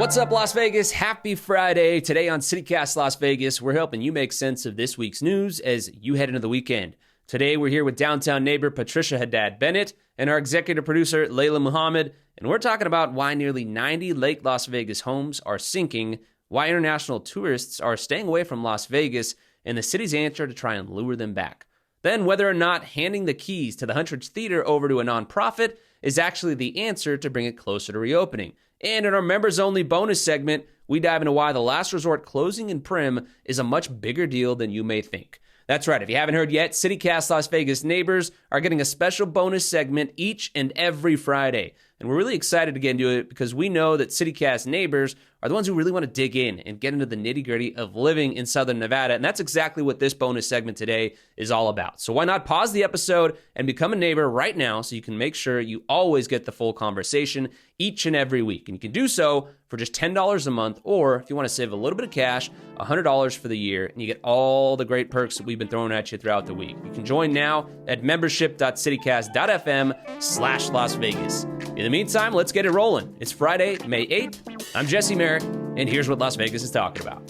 What's up, Las Vegas? Happy Friday. Today on CityCast Las Vegas, we're helping you make sense of this week's news as you head into the weekend. Today, we're here with downtown neighbor Patricia Haddad Bennett and our executive producer, Layla Muhammad, and we're talking about why nearly 90 Lake Las Vegas homes are sinking, why international tourists are staying away from Las Vegas, and the city's answer to try and lure them back. Then, whether or not handing the keys to the Huntridge Theater over to a nonprofit is actually the answer to bring it closer to reopening. And in our members-only bonus segment, we dive into why the Last Resort closing in Prim is a much bigger deal than you may think. That's right, if you haven't heard yet, CityCast Las Vegas neighbors are getting a special bonus segment each and every Friday. And we're really excited to get into it because we know that CityCast neighbors are the ones who really want to dig in and get into the nitty-gritty of living in Southern Nevada. And that's exactly what this bonus segment today is all about. So why not pause the episode and become a neighbor right now so you can make sure you always get the full conversation each and every week. And you can do so for just $10 a month, or if you want to save a little bit of cash, $100 for the year, and you get all the great perks that we've been throwing at you throughout the week. You can join now at membership.citycast.fm/Las Vegas. In the meantime, let's get it rolling. It's Friday, May 8th. I'm Jesse Merrick, and here's what Las Vegas is talking about.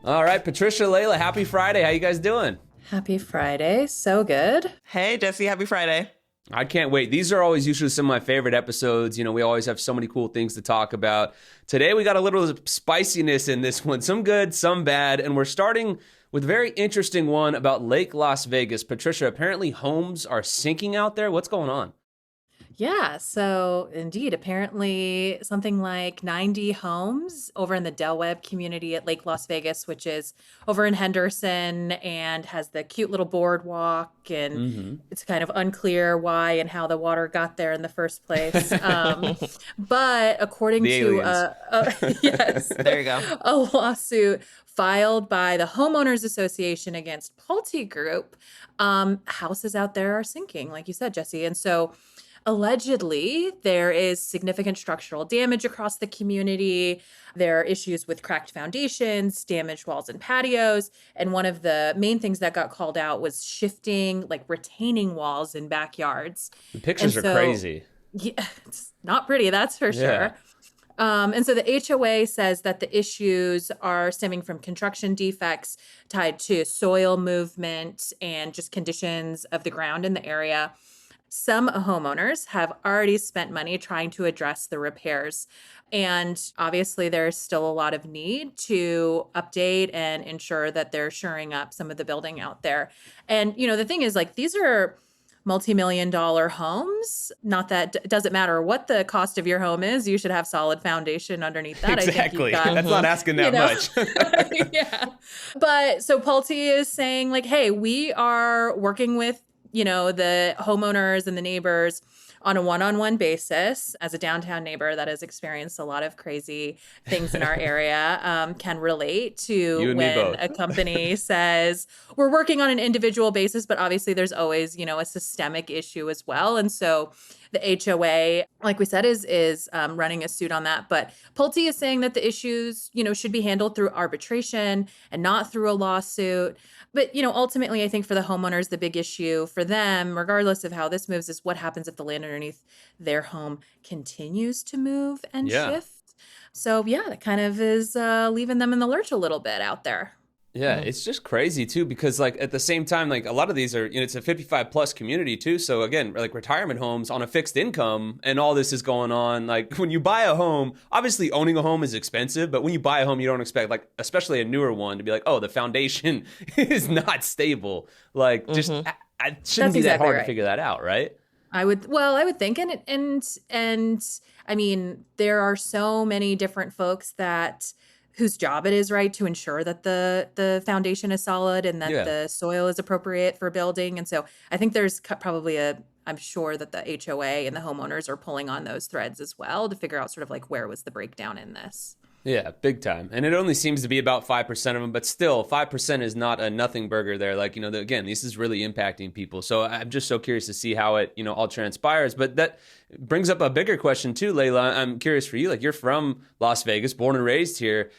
All right, Patricia, Layla, happy Friday. How you guys doing? Happy Friday. So good. Hey, Jesse. Happy Friday. I can't wait. These are always usually some of my favorite episodes. You know, we always have so many cool things to talk about. Today, we got a little spiciness in this one. Some good, some bad. And we're starting with a very interesting one about Lake Las Vegas. Patricia, apparently homes are sinking out there. What's going on? Yeah, so indeed, apparently something like 90 homes over in the Del Webb community at Lake Las Vegas, which is over in Henderson and has the cute little boardwalk. And it's kind of unclear why and how the water got there in the first place. But according to yes, there you go, a lawsuit filed by the Homeowners Association against Pulte Group, houses out there are sinking, like you said, Jesse. And so allegedly, there is significant structural damage across the community. There are issues with cracked foundations, damaged walls and patios. And one of the main things that got called out was shifting, like retaining walls in backyards. The pictures are crazy. Yeah, it's not pretty, that's for sure. And so the HOA says that the issues are stemming from construction defects tied to soil movement and just conditions of the ground in the area. Some homeowners have already spent money trying to address the repairs. And obviously, there's still a lot of need to update and ensure that they're shoring up some of the building out there. And, you know, the thing is, like, these are multi-million-dollar homes. Not that it doesn't matter what the cost of your home is, you should have solid foundation underneath that. Exactly. I think That's not asking that much. Yeah. But so Pulte is saying, like, hey, we are working with the homeowners and the neighbors on a one-on-one basis. As a downtown neighbor that has experienced a lot of crazy things in our area, can relate to when a company says we're working on an individual basis, but obviously there's always, a systemic issue as well. And so the HOA, like we said, is running a suit on that. But Pulte is saying that the issues, should be handled through arbitration and not through a lawsuit. But, ultimately, I think for the homeowners, the big issue for them, regardless of how this moves, is what happens if the land underneath their home continues to move and shift. So, that kind of is leaving them in the lurch a little bit out there. Yeah, it's just crazy too, because like at the same time, like a lot of these are, it's a 55 plus community too. So again, like retirement homes on a fixed income and all this is going on. Like when you buy a home, obviously owning a home is expensive, but when you buy a home, you don't expect, like, especially a newer one, to be like, oh, the foundation is not stable. Like just, it shouldn't be that hard to figure that out, right? I would think, and I mean, there are so many different folks whose job it is, right, to ensure that the foundation is solid and that the soil is appropriate for building. And so I think there's probably I'm sure that the HOA and the homeowners are pulling on those threads as well to figure out sort of like where was the breakdown in this. Yeah, big time. And it only seems to be about 5% of them, but still 5% is not a nothing burger there. Like, again, this is really impacting people. So I'm just so curious to see how it, all transpires. But that brings up a bigger question too, Layla. I'm curious for you, like you're from Las Vegas, born and raised here.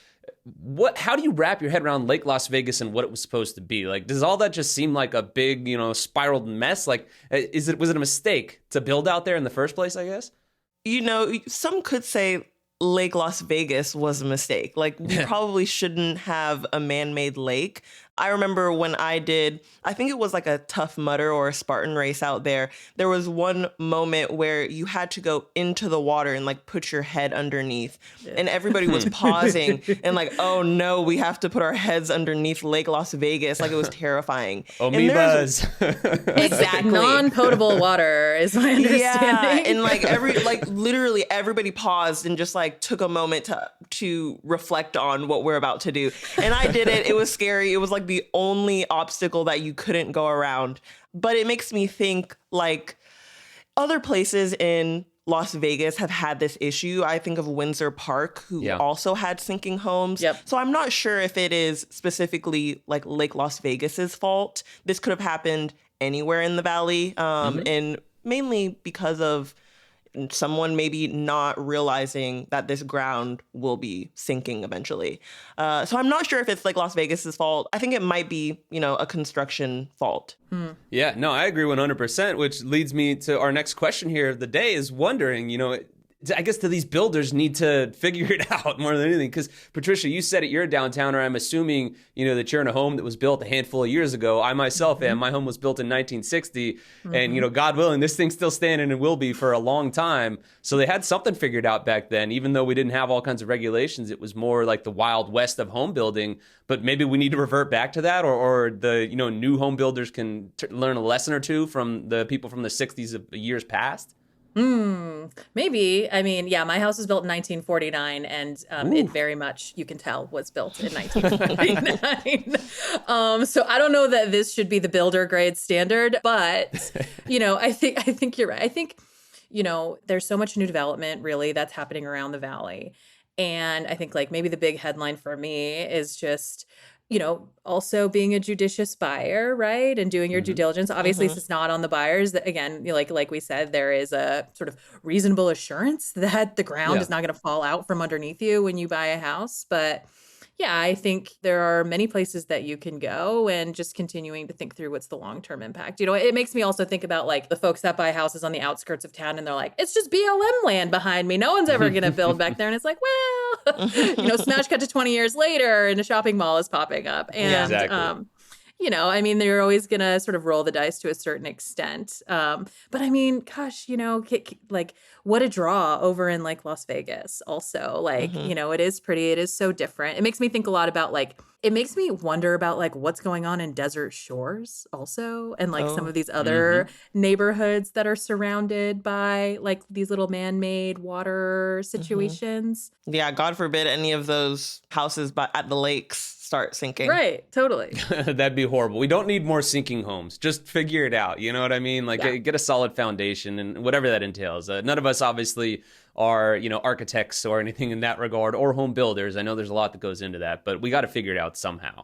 How do you wrap your head around Lake Las Vegas and what it was supposed to be? Like, does all that just seem like a big, spiraled mess? Like, was it a mistake to build out there in the first place, I guess? Some could say Lake Las Vegas was a mistake. Like, we probably shouldn't have a man-made lake. I remember when I think it was like a Tough Mudder or a Spartan race out there. There was one moment where you had to go into the water and like put your head underneath. Yeah. And everybody was pausing and like, oh no, we have to put our heads underneath Lake Las Vegas. Like, it was terrifying. Amoebas. Exactly. Non-potable water is my understanding. Yeah. And literally everybody paused and just like took a moment to reflect on what we're about to do. And I did it. It was scary. It was like the only obstacle that you couldn't go around. But it makes me think like other places in Las Vegas have had this issue. I think of Windsor Park, who also had sinking homes. Yep. So I'm not sure if it is specifically like Lake Las Vegas's fault. This could have happened anywhere in the valley. And mainly because of someone maybe not realizing that this ground will be sinking eventually. So I'm not sure if it's like Las Vegas's fault. I think it might be, a construction fault. Yeah, no, I agree 100%, which leads me to our next question here of the day is wondering, I guess do these builders need to figure it out more than anything? Because Patricia, you said it, you're a downtowner. I'm assuming, that you're in a home that was built a handful of years ago. I myself am. My home was built in 1960. And, God willing, this thing's still standing and will be for a long time. So they had something figured out back then. Even though we didn't have all kinds of regulations, it was more like the Wild West of home building. But maybe we need to revert back to that, or the, new home builders can learn a lesson or two from the people from the 60s of years past. Maybe. I mean, yeah, my house was built in 1949 and it very much, you can tell, was built in 1949. So I don't know that this should be the builder grade standard, but, I think you're right. I think, there's so much new development really that's happening around the valley. And I think like maybe the big headline for me is just, also being a judicious buyer, right? And doing your due diligence. Obviously, this is not on the buyers. That, again, like we said, there is a sort of reasonable assurance that the ground is not going to fall out from underneath you when you buy a house. But yeah, I think there are many places that you can go and just continuing to think through what's the long-term impact. It makes me also think about like the folks that buy houses on the outskirts of town and they're like, it's just BLM land behind me. No one's ever going to build back there. And it's like, well, smash cut to 20 years later and a shopping mall is popping up. And, exactly. They're always going to sort of roll the dice to a certain extent. But I mean, gosh, like what a draw over in like Las Vegas also. Like, it is pretty. It is so different. It makes me think a lot about it makes me wonder about like what's going on in Desert Shores also. And like some of these other neighborhoods that are surrounded by like these little man-made water situations. Yeah, God forbid any of those houses at the lakes start sinking. Right, totally. That'd be horrible. We don't need more sinking homes. Just figure it out. You know what I mean? Like get a solid foundation and whatever that entails. None of us obviously are, architects or anything in that regard or home builders. I know there's a lot that goes into that, but we got to figure it out somehow.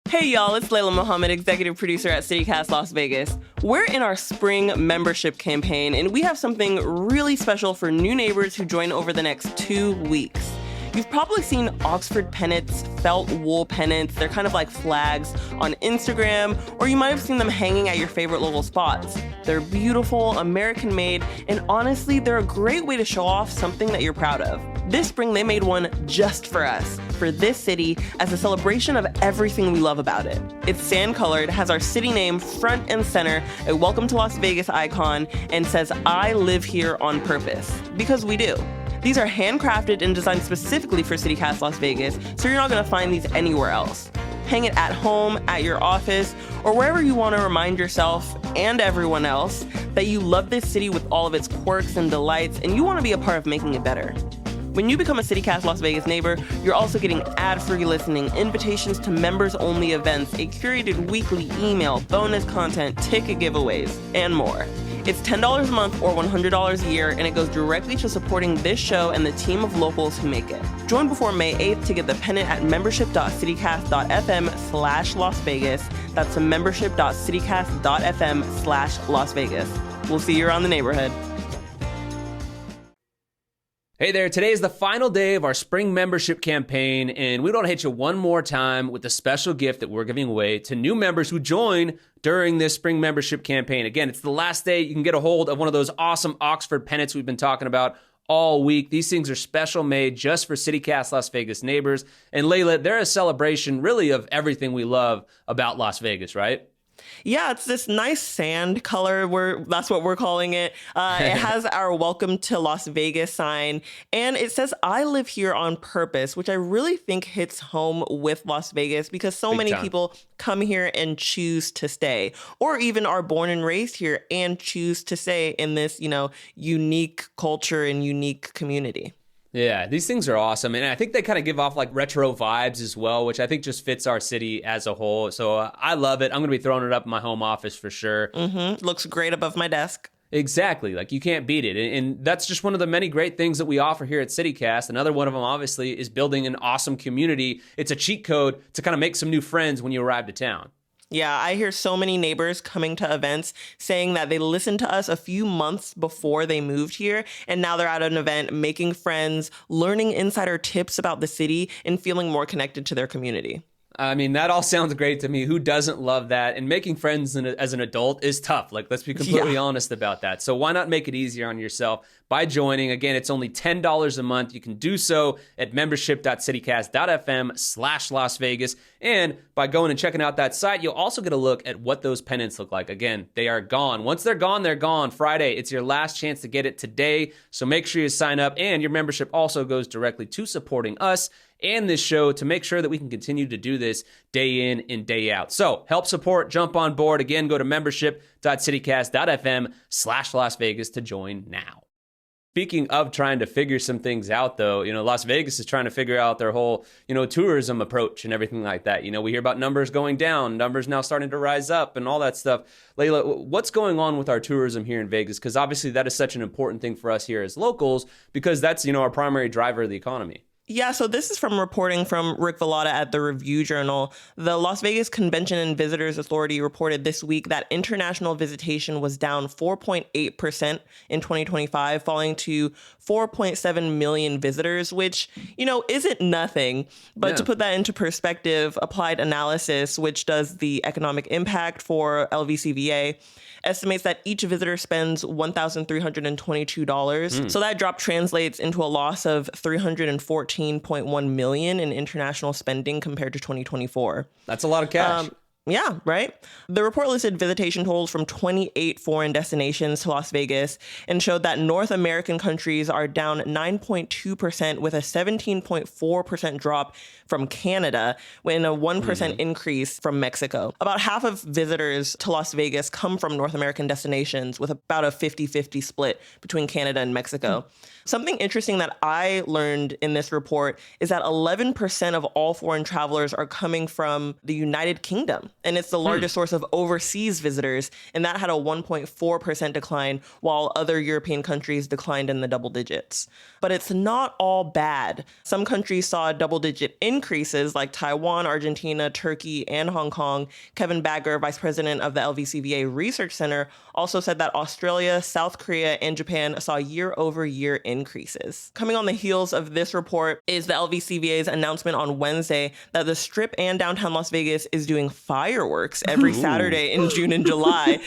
Hey y'all, it's Layla Muhammad, executive producer at CityCast Las Vegas. We're in our spring membership campaign, and we have something really special for new neighbors who join over the next 2 weeks. You've probably seen Oxford pennants, felt wool pennants, they're kind of like flags on Instagram, or you might have seen them hanging at your favorite local spots. They're beautiful, American-made, and honestly, they're a great way to show off something that you're proud of. This spring, they made one just for us, for this city, as a celebration of everything we love about it. It's sand-colored, has our city name front and center, a Welcome to Las Vegas icon, and says, I live here on purpose. Because we do. These are handcrafted and designed specifically for CityCast Las Vegas, so you're not going to find these anywhere else. Hang it at home, at your office, or wherever you want to remind yourself and everyone else that you love this city with all of its quirks and delights, and you want to be a part of making it better. When you become a CityCast Las Vegas neighbor, you're also getting ad-free listening, invitations to members-only events, a curated weekly email, bonus content, ticket giveaways, and more. It's $10 a month or $100 a year, and it goes directly to supporting this show and the team of locals who make it. Join before May 8th to get the pennant at membership.citycast.fm/Las Vegas. That's membership.citycast.fm/Las Vegas. We'll see you around the neighborhood. Hey there, today is the final day of our spring membership campaign, and we want to hit you one more time with the special gift that we're giving away to new members who join during this spring membership campaign. Again, it's the last day you can get a hold of one of those awesome Oxford pennants we've been talking about all week. These things are special made just for CityCast Las Vegas neighbors. And Layla, they're a celebration really of everything we love about Las Vegas, right? Yeah, it's this nice sand color. That's what we're calling it. It has our Welcome to Las Vegas sign, and it says, I live here on purpose, which I really think hits home with Las Vegas because so many people come here and choose to stay, or even are born and raised here and choose to stay in this, unique culture and unique community. Yeah, these things are awesome. And I think they kind of give off like retro vibes as well, which I think just fits our city as a whole. So I love it. I'm going to be throwing it up in my home office for sure. Looks great above my desk. Exactly. Like you can't beat it. And that's just one of the many great things that we offer here at CityCast. Another one of them, obviously, is building an awesome community. It's a cheat code to kind of make some new friends when you arrive to town. Yeah, I hear so many neighbors coming to events saying that they listened to us a few months before they moved here, and now they're at an event making friends, learning insider tips about the city, and feeling more connected to their community. I mean, that all sounds great to me. Who doesn't love that? And making friends as an adult is tough. Like, let's be completely honest about that. So why not make it easier on yourself by joining? Again, it's only $10 a month. You can do so at membership.citycast.fm/Las Vegas. And by going and checking out that site, you'll also get a look at what those pennants look like. Again, they are gone. Once they're gone, they're gone. Friday, it's your last chance to get it today. So make sure you sign up. And your membership also goes directly to supporting us and this show to make sure that we can continue to do this day in and day out. So help support, jump on board. Again, go to membership.citycast.fm/Las Vegas to join now. Speaking of trying to figure some things out, though, Las Vegas is trying to figure out their whole, tourism approach and everything like that. We hear about numbers going down, numbers now starting to rise up and all that stuff. Layla, what's going on with our tourism here in Vegas? Because obviously that is such an important thing for us here as locals because that's, our primary driver of the economy. Yeah, so this is from reporting from Rick Vallata at the Review Journal. The Las Vegas Convention and Visitors Authority reported this week that international visitation was down 4.8% in 2025, falling to 4.7 million visitors, which, isn't nothing. But to put that into perspective, Applied Analysis, which does the economic impact for LVCVA, estimates that each visitor spends $1,322. So that drop translates into a loss of $314.1 million in international spending compared to 2024. That's a lot of cash. Yeah, right. The report listed visitation totals from 28 foreign destinations to Las Vegas and showed that North American countries are down 9.2% with a 17.4% drop from Canada and a 1% increase from Mexico. About half of visitors to Las Vegas come from North American destinations with about a 50-50 split between Canada and Mexico. Something interesting that I learned in this report is that 11% of all foreign travelers are coming from the United Kingdom, and it's the largest source of overseas visitors, and that had a 1.4% decline, while other European countries declined in the double digits. But it's not all bad. Some countries saw double-digit increases, like Taiwan, Argentina, Turkey, and Hong Kong. Kevin Bagger, vice president of the LVCVA Research Center, also said that Australia, South Korea, and Japan saw year-over-year increases. Coming on the heels of this report is the LVCVA's announcement on Wednesday that the Strip and downtown Las Vegas is doing fireworks every Saturday in June and July.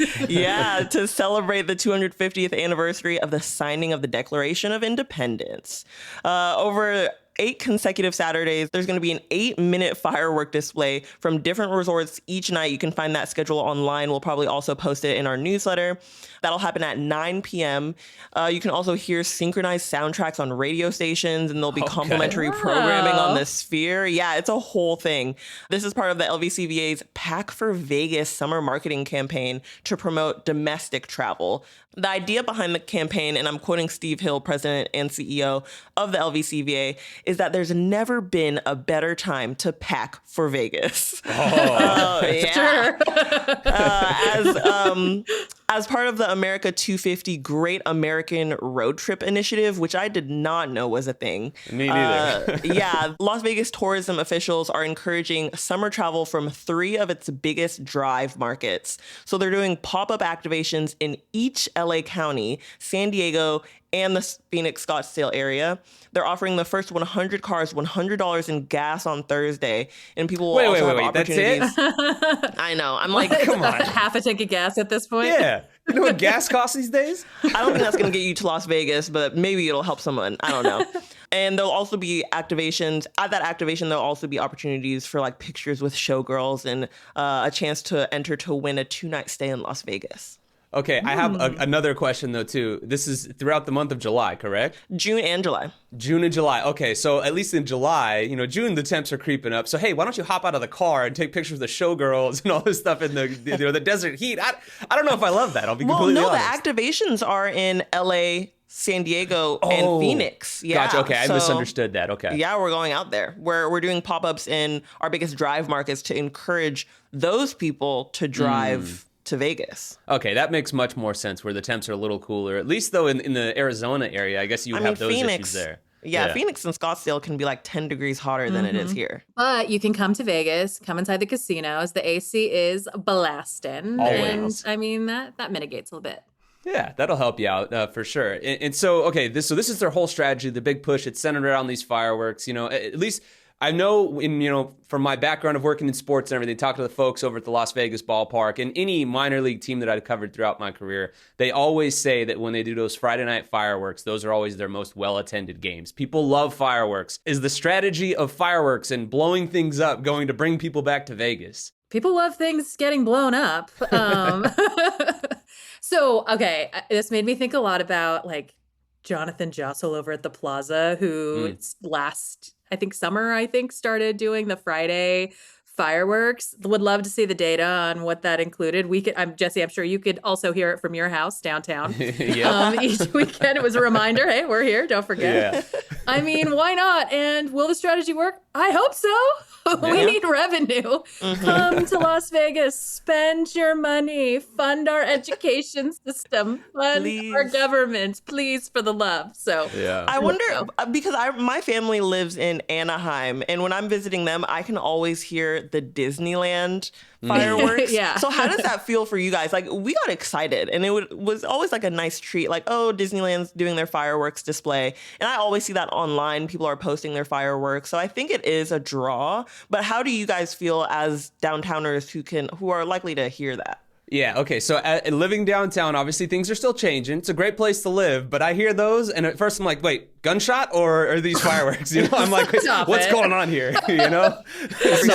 To celebrate the 250th anniversary of the signing of the Declaration of Independence. Over 8 consecutive Saturdays, there's going to be an 8-minute firework display from different resorts each night. You can find that schedule online. We'll probably also post it in our newsletter. That'll happen at 9 p.m. You can also hear synchronized soundtracks on radio stations, and there'll be complimentary programming on the Sphere. Yeah, it's a whole thing. This is part of the LVCVA's Pack for Vegas summer marketing campaign to promote domestic travel. The idea behind the campaign, and I'm quoting Steve Hill, president and CEO of the LVCVA, is that there's never been a better time to pack for Vegas. Sure. as part of the America 250 Great American Road Trip Initiative, which I did not know was a thing. Me neither. Yeah, Las Vegas tourism officials are encouraging summer travel from 3 of its biggest drive markets. So they're doing pop-up activations in each LA county, San Diego, and the Phoenix Scottsdale area. They're offering the first 100 cars $100 in gas on Thursday, and people will also have opportunities. That's it? I know. I'm like, come on. Half a tank of gas at this point. Yeah. You know what gas costs these days? I don't think that's going to get you to Las Vegas, but maybe it'll help someone. I don't know. And there'll also be activations. At that activation, there'll also be opportunities for like pictures with showgirls and a chance to enter to win a 2-night stay in Las Vegas. Okay, I have another question, though, too. This is throughout the month of July, correct? June and July. June and July. Okay, so at least in July, June, the temps are creeping up. So, hey, why don't you hop out of the car and take pictures of the showgirls and all this stuff in the desert heat? I don't know if I love that. I'll be completely honest. The activations are in LA, San Diego, and Phoenix. Yeah. Gotcha. Okay, I misunderstood that. Okay. Yeah, we're going out there. We're doing pop-ups in our biggest drive markets to encourage those people to drive to Vegas. Okay, that makes much more sense where the temps are a little cooler. At least, though, in the Arizona area, I guess you have those issues there. Yeah, Phoenix and Scottsdale can be like 10 degrees hotter than it is here. But you can come to Vegas, come inside the casinos. The AC is blasting. Always. And I mean, that mitigates a little bit. Yeah, that'll help you out for sure. And so, okay, this is their whole strategy, the big push. It's centered around these fireworks. At least I know from my background of working in sports and everything, talking to the folks over at the Las Vegas ballpark and any minor league team that I've covered throughout my career, they always say that when they do those Friday night fireworks, those are always their most well-attended games. People love fireworks. Is the strategy of fireworks and blowing things up going to bring people back to Vegas? People love things getting blown up. So, okay, this made me think a lot about like Jonathan Jossel over at the Plaza, who summer, started doing the Friday fireworks. Would love to see the data on what that included. Jesse, I'm sure you could also hear it from your house downtown. Each weekend. It was a reminder, hey, we're here, don't forget. Yeah. I mean, why not? And will the strategy work? I hope so. We need revenue. Come to Las Vegas, spend your money, fund our education system, fund our government, please, for the love. So I wonder, because my family lives in Anaheim, and when I'm visiting them, I can always hear the Disneyland fireworks. So how does that feel for you guys? Like, we got excited, and it was always like a nice treat. Like, oh, Disneyland's doing their fireworks display, and I always see that online. People are posting their fireworks, so I think it is a draw. But how do you guys feel as downtowners who are likely to hear that? Yeah, okay, so living downtown, obviously things are still changing. It's a great place to live, but I hear those, and at first I'm like, wait, gunshot or are these fireworks? I'm like, what's going on here? So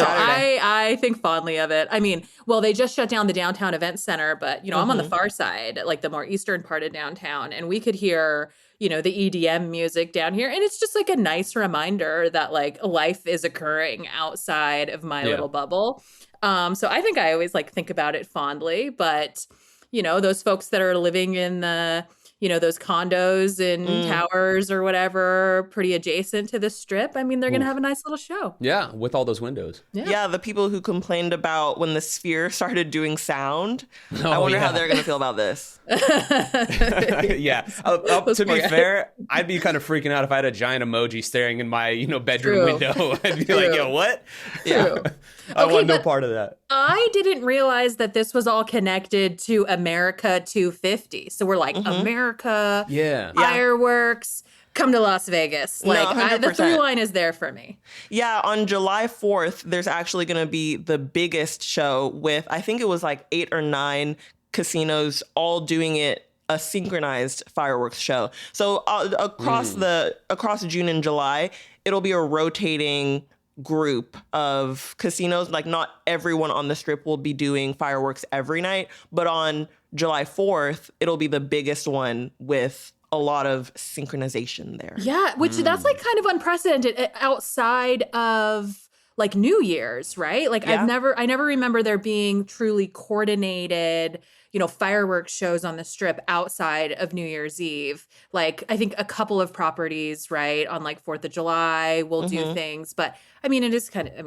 I think fondly of it. I mean, well, they just shut down the downtown event center, but, I'm on the far side, like the more eastern part of downtown, and we could hear the EDM music down here. And it's just like a nice reminder that like life is occurring outside of my little bubble. So I think I always think about it fondly, but those folks that are living in the, those condos and towers or whatever, pretty adjacent to the strip. I mean, they're going to have a nice little show. Yeah. With all those windows. Yeah. The people who complained about when the Sphere started doing sound. I wonder how they're going to feel about this. Yeah. To be fair, I'd be kind of freaking out if I had a giant emoji staring in my, bedroom window. I'd be like, yo, what? Yeah. I want no part of that. I didn't realize that this was all connected to America 250. So we're like, America, fireworks, come to Las Vegas. Like, the through line is there for me. Yeah, on July 4th, there's actually going to be the biggest show with, I think it was like 8 or 9 casinos all doing it, a synchronized fireworks show. So across June and July, it'll be a rotating group of casinos. Like, not everyone on the strip will be doing fireworks every night, but on July 4th, it'll be the biggest one with a lot of synchronization there. Yeah, which that's like kind of unprecedented outside of like New Year's, right? Like I never remember there being truly coordinated, fireworks shows on the strip outside of New Year's Eve. Like, I think a couple of properties, right, on like 4th of July will do things. But I mean, it is kind of, I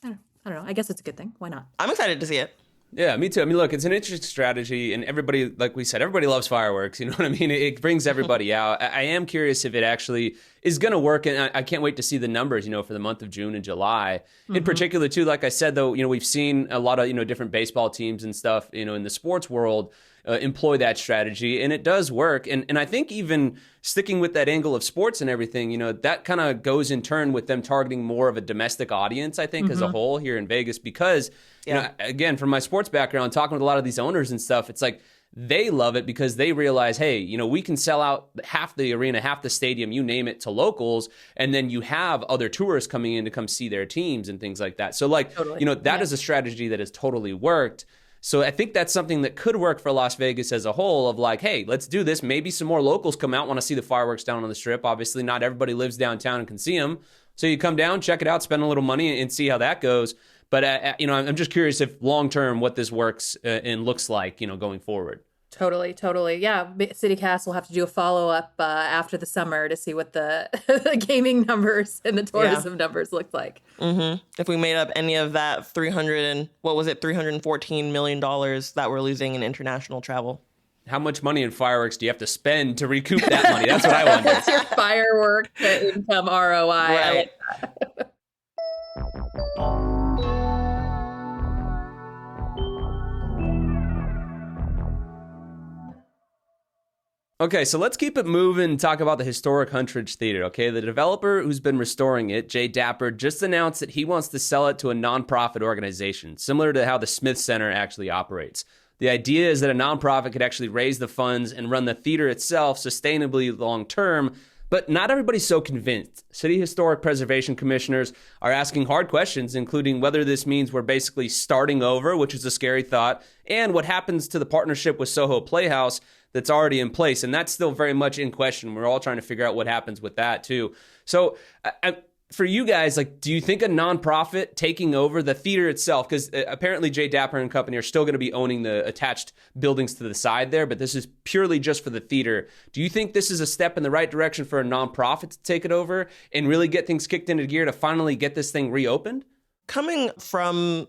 don't know. I guess it's a good thing. Why not? I'm excited to see it. Yeah, me too. I mean, look, it's an interesting strategy, and everybody, like we said, everybody loves fireworks. You know what I mean? It brings everybody out. I am curious if it actually is going to work, and I can't wait to see the numbers, for the month of June and July. In particular, too, like I said, though, we've seen a lot of, different baseball teams and stuff, in the sports world employ that strategy, and it does work. And I think even sticking with that angle of sports and everything, that kind of goes in turn with them targeting more of a domestic audience, I think, as a whole here in Vegas, because, again, from my sports background, talking with a lot of these owners and stuff, it's like they love it because they realize, hey, we can sell out half the arena, half the stadium, you name it, to locals, and then you have other tourists coming in to come see their teams and things like that. So, like, that is a strategy that has totally worked. So I think that's something that could work for Las Vegas as a whole, of like, hey, let's do this. Maybe some more locals come out, want to see the fireworks down on the Strip. Obviously, not everybody lives downtown and can see them. So you come down, check it out, spend a little money, and see how that goes. But, I'm just curious if long-term what this works and looks like, going forward. Totally. Yeah, CityCast will have to do a follow-up after the summer to see what the, the gaming numbers and the tourism numbers look like. If we made up any of that $314 million that we're losing in international travel. How much money in fireworks do you have to spend to recoup that money? That's what I wonder. That's your firework income ROI. Right. I like that. Okay, so let's keep it moving and talk about the historic Huntridge Theater, okay? The developer who's been restoring it, Jay Dapper, just announced that he wants to sell it to a nonprofit organization, similar to how the Smith Center actually operates. The idea is that a nonprofit could actually raise the funds and run the theater itself sustainably long-term, but not everybody's so convinced. City Historic Preservation Commissioners are asking hard questions, including whether this means we're basically starting over, which is a scary thought, and what happens to the partnership with Soho Playhouse that's already in place. And that's still very much in question. We're all trying to figure out what happens with that too. So for you guys, like, do you think a nonprofit taking over the theater itself, because apparently Jay Dapper and company are still going to be owning the attached buildings to the side there, but this is purely just for the theater. Do you think this is a step in the right direction for a nonprofit to take it over and really get things kicked into gear to finally get this thing reopened? Coming from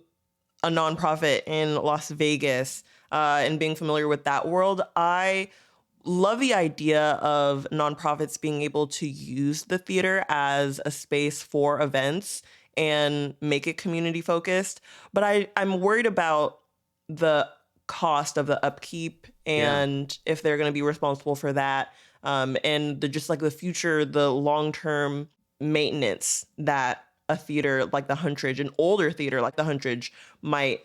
a nonprofit in Las Vegas, and being familiar with that world, I love the idea of nonprofits being able to use the theater as a space for events and make it community focused. But I'm worried about the cost of the upkeep and if they're going to be responsible for that, and the future, the long-term maintenance that a theater like the Huntridge, an older theater like the Huntridge, might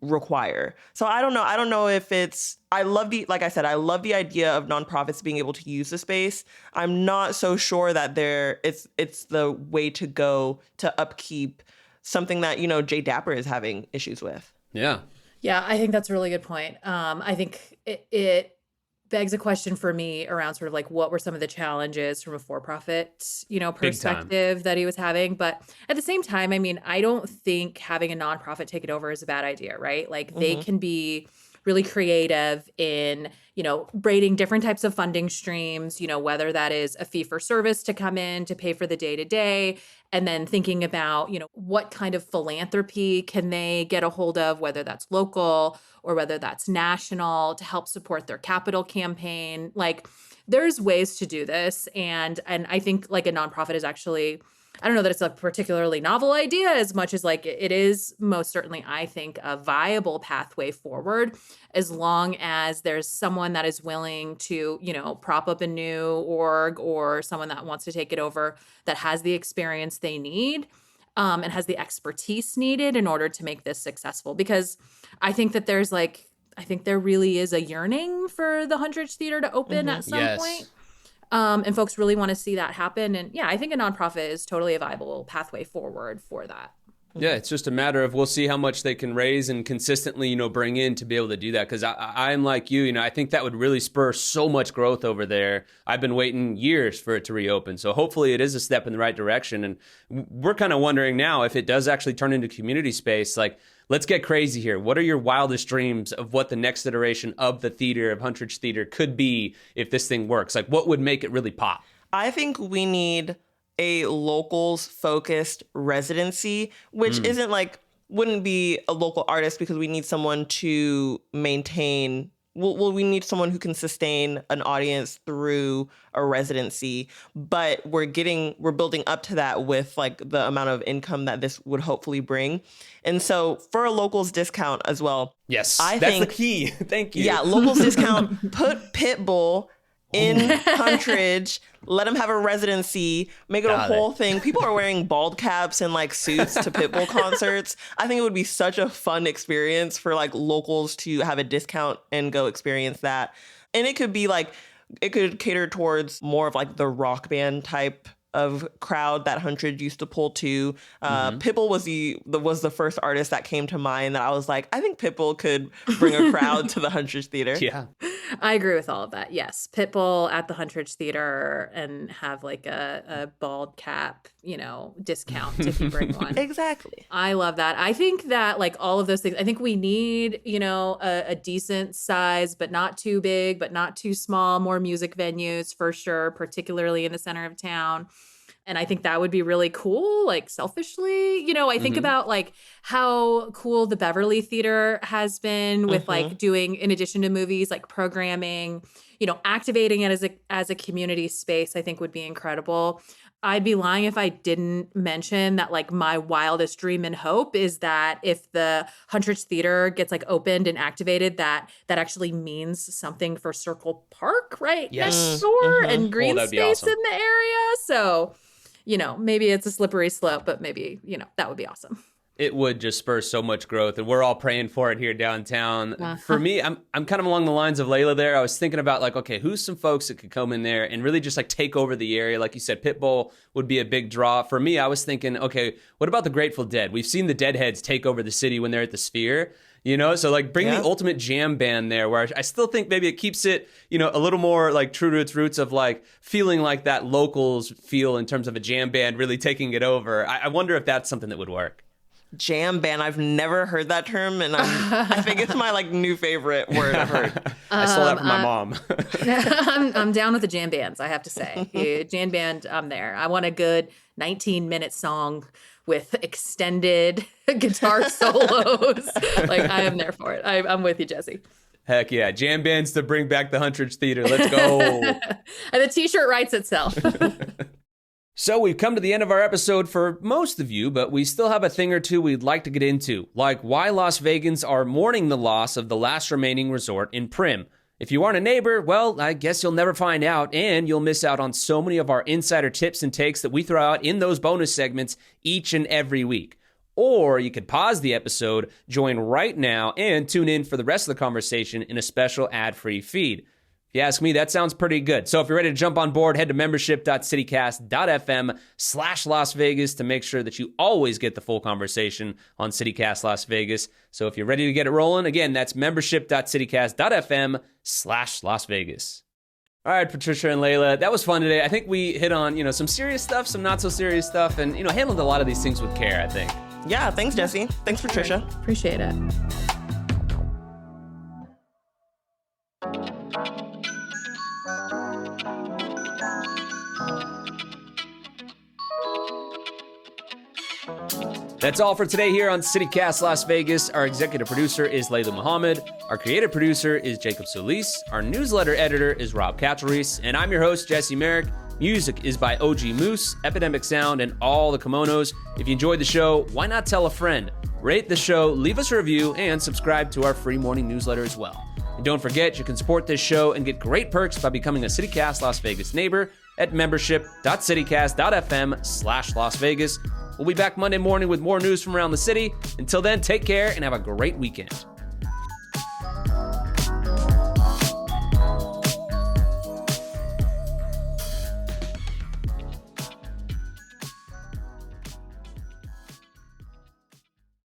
require. So I don't know if it's, like I said, I love the idea of nonprofits being able to use the space. I'm not so sure that it's the way to go to upkeep something that, Jay Dapper is having issues with. Yeah. Yeah, I think that's a really good point. I think it begs a question for me around sort of like what were some of the challenges from a for-profit, perspective that he was having. But at the same time, I mean, I don't think having a nonprofit take it over is a bad idea, right? Like they can be really creative in, braiding different types of funding streams, whether that is a fee for service to come in to pay for the day-to-day, and then thinking about, what kind of philanthropy can they get a hold of, whether that's local or whether that's national, to help support their capital campaign. Like there's ways to do this. And I think like a nonprofit is actually, I don't know that it's a particularly novel idea as much as like it is most certainly, I think, a viable pathway forward, as long as there's someone that is willing to, prop up a new org or someone that wants to take it over that has the experience they need and has the expertise needed in order to make this successful. Because I think that there really is a yearning for the Huntridge Theater to open at some point. And folks really want to see that happen. And yeah, I think a nonprofit is totally a viable pathway forward for that. Yeah, it's just a matter of we'll see how much they can raise and consistently, bring in to be able to do that. Because I'm like you, I think that would really spur so much growth over there. I've been waiting years for it to reopen. So hopefully it is a step in the right direction. And we're kind of wondering now if it does actually turn into community space. Like, let's get crazy here. What are your wildest dreams of what the next iteration of the theater, of Huntridge Theater, could be if this thing works? Like, what would make it really pop? I think we need a locals focused residency, which isn't like wouldn't be a local artist because we need someone to maintain. Well, we need someone who can sustain an audience through a residency, but we're building up to that with like the amount of income that this would hopefully bring. And so for a locals discount as well. Yes, that's the key. Thank you. Yeah, locals discount, put Pitbull in Huntridge, let him have a residency, make it a whole thing. People are wearing bald caps and like suits to Pitbull concerts. I think it would be such a fun experience for like locals to have a discount and go experience that. And it could be like, it could cater towards more of like the rock band type of crowd that Huntridge used to pull to. Pitbull was the first artist that came to mind that I was like, I think Pitbull could bring a crowd to the Huntridge Theater. Yeah. I agree with all of that. Yes. Pitbull at the Huntridge Theater and have like a bald cap, discount if you bring one. Exactly. I love that. I think that like all of those things, I think we need, a decent size, but not too big, but not too small, more music venues for sure, particularly in the center of town. And I think that would be really cool, like selfishly. I think about like how cool the Beverly Theater has been with like doing, in addition to movies, like programming, activating it as a community space, I think would be incredible. I'd be lying if I didn't mention that like my wildest dream and hope is that if the Huntridge Theater gets like opened and activated, that actually means something for Circle Park, right? Yes. Next door and green that'd be space awesome. in the area. So, maybe it's a slippery slope, but maybe, that would be awesome. It would just spur so much growth, and we're all praying for it here downtown. For me, I'm kind of along the lines of Layla there. I was thinking about like, okay, who's some folks that could come in there and really just like take over the area? Like you said, Pitbull would be a big draw. For me, I was thinking, okay, what about the Grateful Dead? We've seen the Deadheads take over the city when they're at the Sphere. So like bring the ultimate jam band there, where I still think maybe it keeps it, a little more like true to its roots of like feeling like that locals feel in terms of a jam band really taking it over. I wonder if that's something that would work. Jam band. I've never heard that term, and I think it's my like new favorite word I've heard. I stole that from my mom. I'm down with the jam bands, I have to say. Jam band, I'm there. I want a good 19-minute song with extended guitar solos. Like, I am there for it. I'm with you, Jesse. Heck yeah. Jam bands to bring back the Huntridge Theater. Let's go. And the t-shirt writes itself. So we've come to the end of our episode for most of you, but we still have a thing or two we'd like to get into, like why Las Vegans are mourning the loss of the last remaining resort in Prim. If you aren't a neighbor, well, I guess you'll never find out, and you'll miss out on so many of our insider tips and takes that we throw out in those bonus segments each and every week. Or you could pause the episode, join right now, and tune in for the rest of the conversation in a special ad-free feed. If you ask me, that sounds pretty good. So if you're ready to jump on board, head to membership.citycast.fm/Las Vegas to make sure that you always get the full conversation on CityCast Las Vegas. So if you're ready to get it rolling, again, that's membership.citycast.fm/Las Vegas. All right, Patricia and Layla, that was fun today. I think we hit on, some serious stuff, some not so serious stuff, and, handled a lot of these things with care, I think. Yeah, thanks, Jesse. Thanks, Patricia. Appreciate it. That's all for today here on CityCast Las Vegas. Our executive producer is Layla Muhammad. Our creative producer is Jacob Solis. Our newsletter editor is Rob Katzelreese. And I'm your host, Jesse Merrick. Music is by OG Moose, Epidemic Sound, and all the kimonos. If you enjoyed the show, why not tell a friend? Rate the show, leave us a review, and subscribe to our free morning newsletter as well. And don't forget, you can support this show and get great perks by becoming a CityCast Las Vegas neighbor at membership.citycast.fm/Las Vegas. We'll be back Monday morning with more news from around the city. Until then, take care and have a great weekend.